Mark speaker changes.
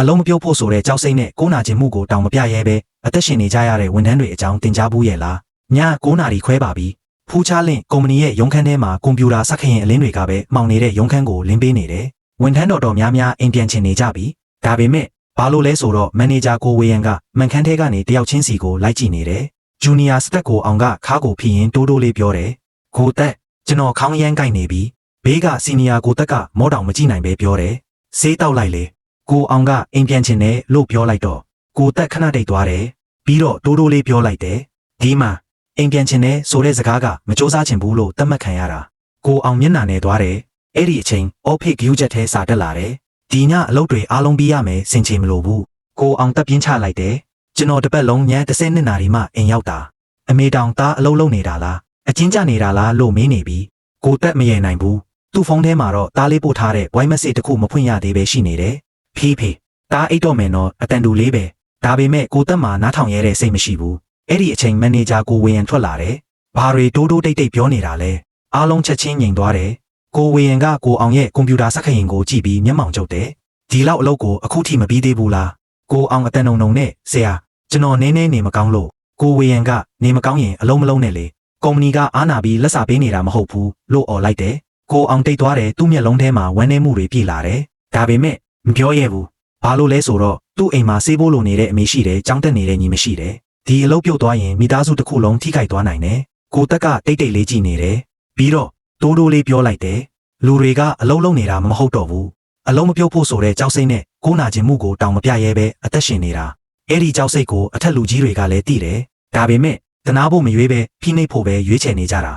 Speaker 1: အလုံးမပြုတ်ဖို့ဆိုတဲ့ကြောက်စိတ်နဲ့ကိုးနာခြင်းမှုကိုတောင်မပြရဲပဲအသက်ရှင်နေကြရတဲ့ဝန်ထမ်းတွေအကြောင်းတင်ကြားဘူးရဲ့လားည9 နာရီခွဲပါပြီဖူးချလင့်ကုမ္ပဏီရဲ့ရုံးခန်းထဲမှာကွန်ပျူတာစက်ခရင်အလင်းတွေကပဲမှောင်နေတဲ့ရုံးခန်းကိုလင်းပေးနေတယ်ဝန်ထမ်းတော်များများအိမ်ပြန်ချင်နေကြပြီဒါပေမဲ့ဘာလို့လဲဆိုတော့မန်နေဂျာကိုဝေယံကမန်ခန်းထဲကနေတယောက်ချင်းစီကိုလိုက်ကြည့်နေတယ်ဂျူနီယာစတက်ကိုအောင်ကခါးကိုဖိရင်တိုးတိုးလေးပြောတယ်ကိုတက်ကျွန်တော်ခေါင်းရမ်းကိုက်နေပြီဘေးကစီနီယာကိုတက်ကမောတောင်မကြည့်နိုင်ပဲပြောတယ်ဆေးတောက်လိုက်လေကိုအောင်ကအိမ်ပြန်ချင်တယ်လို့ပြောလိုက်တော့ကိုတက်ခဏတိတ်သွားတယ်ပြီးတော့တိုးတိုးလေးပြောလိုက်တယ်ဒီမှာအိမ်ပြန်ချင်တယ်ဆိုတဲ့စကားကမစ조사ချင်ဘူးလို့သတ်မှတ်ခံရတာကိုအောင်မျက်နှာနဲ့သွားတယ်အဲ့ဒီအချိန်အော်ဖေ့ဂယူးချက်ထဲစာတက်လာတယ်ဒီညအလုပ်တွေအားလုံးပြီးရမယ်စင်ချင်မလို့ဘူးကိုအောင်တက်ပြင်းချလိုက်တယ်ကျွန်တော်တပတ်လုံးည32 နာရီမှအိမ်ရောက်တာအမေတောင်သားအလုပ်လုပ်နေတာလားအချင်းကြနေတာလားလို့မေးနေပြီကိုတက်မရေနိုင်ဘူးသူ့ဖုန်းထဲမှာတော့သားလေးပို့ထားတဲ့ voice message တစ်ခုမဖွင့်ရသေးပဲရှိနေတယ်ဖေးသားအိတ်တော့မယ်နော်အတန်တူလေးပဲဒါပေမဲ့ကိုတက်မှာနားထောင်ရတဲ့စိတ်မရှိဘူးအဲ့ဒီအချိန်မန်နေဂျာကိုဝေယံထွက်လာတယ်ဘာတွေတိုးတိုးတိတ်တိတ်ပြောနေတာလဲအားလုံးချက်ချင်းငြိမ်သွားတယ်ကိုဝေယံကကိုအောင်ရဲ့ကွန်ပျူတာစက်ခရင်ကိုကြည့်ပြီးမျက်မှောင်ကျုပ်တယ်ဒီလောက်အလုပ်ကိုအခုထိမပြီးသေးဘူးလားကိုအောင်အတန်နုံနဲ့ဆရာကျွန်တော်နည်းနေမကောင်းလို့ကိုဝေယံကနေမကောင်းရင်အလုံးမလုံးနဲ့လေကုမ္ပဏီကအားနာပြီးလက်စာပေးနေတာမဟုတ်ဘူးလို့អော်လိုက်တယ်ကိုအောင်တိတ်သွားတယ်သူ့မျက်လုံးထဲမှာဝမ်းနည်းမှုတွေပြည့်လာတယ်ဒါပေမဲ့မပြောရဘူးဘာလို့လဲဆိုတော့သူ့အိမ်မှာဆေးဖို့လိုနေတဲ့အမေရှိတယ်ကြောင်းတက်နေတဲ့ညီမရှိတယ်ဒီအလုပ်ပြုတ်သွားရင်မိသားစုတစ်ခုလုံးထိခိုက်သွားနိုင်တယ်ကိုတက်ကတိတ်တိတ်လေးကြည့်နေတယ်ပြီးတော့တိုးတိုးလေးပြောလိုက်တယ်လူတွေကအလုံးလုံးနေတာမဟုတ်တော့ဘူးအလုံးမပြုတ်ဖို့ဆိုတဲ့ကြောက်စိတ်နဲ့ကိုးနာခြင်းမှုကိုတောင်မပြရဲပဲအသက်ရှင်နေတာအဲ့ဒီကြောက်စိတ်ကိုအထက်လူကြီးတွေကလည်းသိတယ်ဒါပေမဲ့တနာဖို့မရွေးပဲဖိနှိပ်ဖို့ပဲရွေးချယ်နေကြတာ